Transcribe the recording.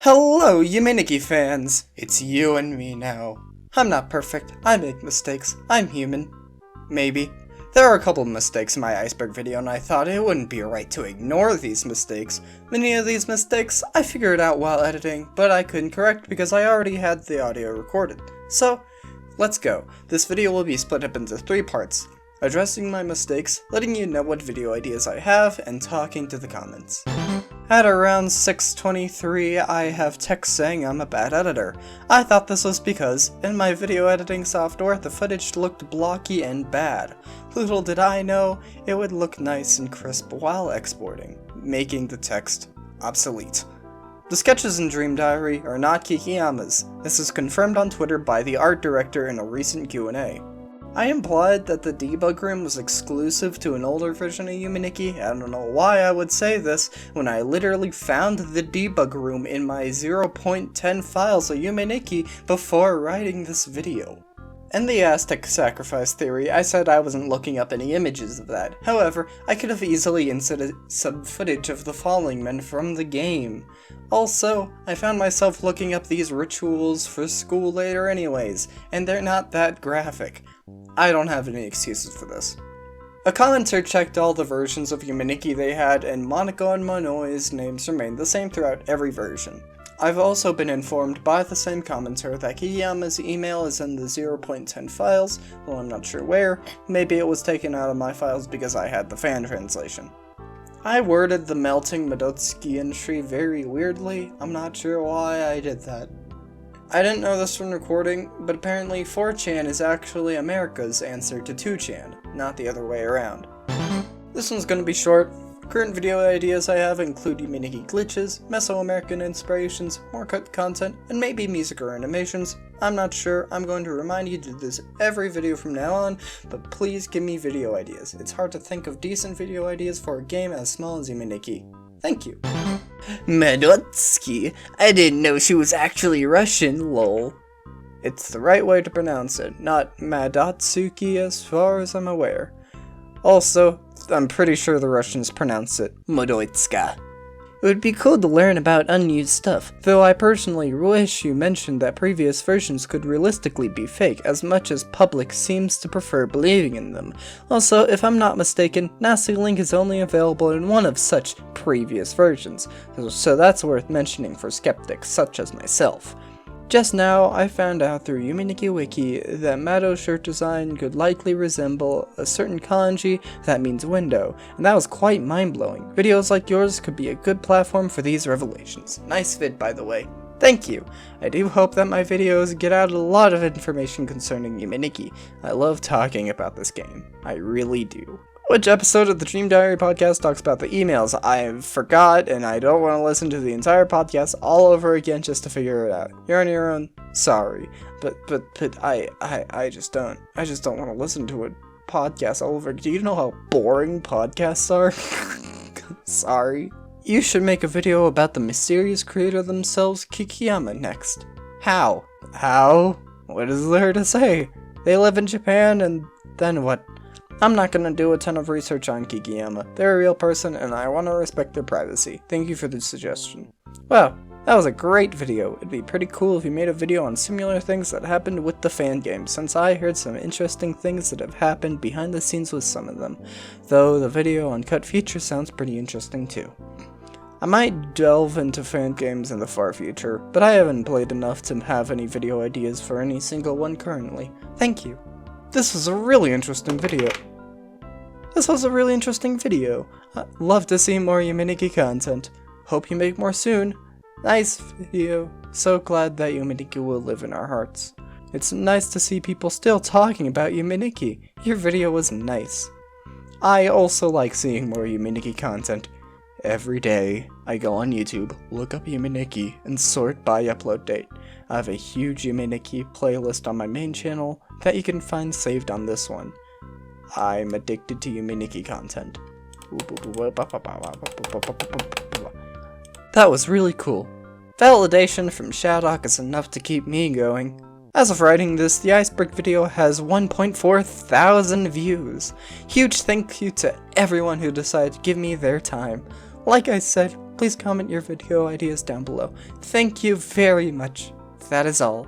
Hello, Yume Nikki fans! It's you and me now. I'm not perfect, I make mistakes, I'm human. Maybe. There are a couple of mistakes in my Iceberg video and I thought it wouldn't be right to ignore these mistakes. Many of these mistakes I figured out while editing, but I couldn't correct because I already had the audio recorded. So, let's go. This video will be split up into 3 parts. Addressing my mistakes, letting you know what video ideas I have, and talking to the comments. At around 6:23, I have text saying I'm a bad editor. I thought this was because, in my video editing software, the footage looked blocky and bad. Little did I know, it would look nice and crisp while exporting, making the text obsolete. The sketches in Dream Diary are not Kikiyama's. This is confirmed on Twitter by the art director in a recent Q&A. I implied that the debug room was exclusive to an older version of Yume Nikki. I don't know why I would say this when I literally found the debug room in my 0.10 files of Yume Nikki before writing this video. In the Aztec sacrifice theory, I said I wasn't looking up any images of that. However, I could have easily inserted some footage of the falling men from the game. Also, I found myself looking up these rituals for school later anyways, and they're not that graphic. I don't have any excuses for this. A commenter checked all the versions of Yume Nikki they had, and Monaco and Monoi's names remained the same throughout every version. I've also been informed by the same commenter that Kikiyama's email is in the 0.10 files, though I'm not sure where. Maybe it was taken out of my files because I had the fan translation. I worded the melting Madotsuki entry very weirdly. I'm not sure why I did that. I didn't know this from recording, but apparently 4chan is actually America's answer to 2chan, not the other way around. This one's gonna be short. Current video ideas I have include Yume Nikki glitches, Mesoamerican inspirations, more cut content, and maybe music or animations. I'm not sure. I'm going to remind you to do this every video from now on, but please give me video ideas. It's hard to think of decent video ideas for a game as small as Yume Nikki. Thank you. Madotsuki? I didn't know she was actually Russian, lol. It's the right way to pronounce it, not Madotsuki as far as I'm aware. Also, I'm pretty sure the Russians pronounce it Madotska. It would be cool to learn about unused stuff, though I personally wish you mentioned that previous versions could realistically be fake, as much as public seems to prefer believing in them. Also, if I'm not mistaken, Nasty Link is only available in one of such previous versions, so that's worth mentioning for skeptics such as myself. Just now, I found out through Yume Nikki Wiki that Mado's shirt design could likely resemble a certain kanji that means window, and that was quite mind-blowing. Videos like yours could be a good platform for these revelations. Nice vid, by the way. Thank you! I do hope that my videos get out a lot of information concerning Yume Nikki. I love talking about this game. I really do. Which episode of the Dream Diary podcast talks about the emails? I forgot, and I don't want to listen to the entire podcast all over again just to figure it out. You're on your own. Sorry, but I just don't want to listen to a podcast all over. Do you know how boring podcasts are? Sorry. You should make a video about the mysterious creator themselves, Kikiyama, next. How? What is there to say? They live in Japan, and then what? I'm not gonna do a ton of research on Kikiyama. They're a real person and I want to respect their privacy. Thank you for the suggestion. Wow, that was a great video. It'd be pretty cool if you made a video on similar things that happened with the fan game, since I heard some interesting things that have happened behind the scenes with some of them. Though the video on cut features sounds pretty interesting too. I might delve into fan games in the far future, but I haven't played enough to have any video ideas for any single one currently. Thank you. This was a really interesting video. I'd love to see more Yume Nikki content. Hope you make more soon. Nice video. So glad that Yume Nikki will live in our hearts. It's nice to see people still talking about Yume Nikki. Your video was nice. I also like seeing more Yume Nikki content. Every day, I go on YouTube, look up Yume Nikki, and sort by upload date. I have a huge Yume Nikki playlist on my main channel that you can find saved on this one. I'm addicted to Yume Nikki content. That was really cool. Validation from Shadok is enough to keep me going. As of writing this, the Iceberg video has 1.4 thousand views. Huge thank you to everyone who decided to give me their time. Like I said, please comment your video ideas down below. Thank you very much. That is all.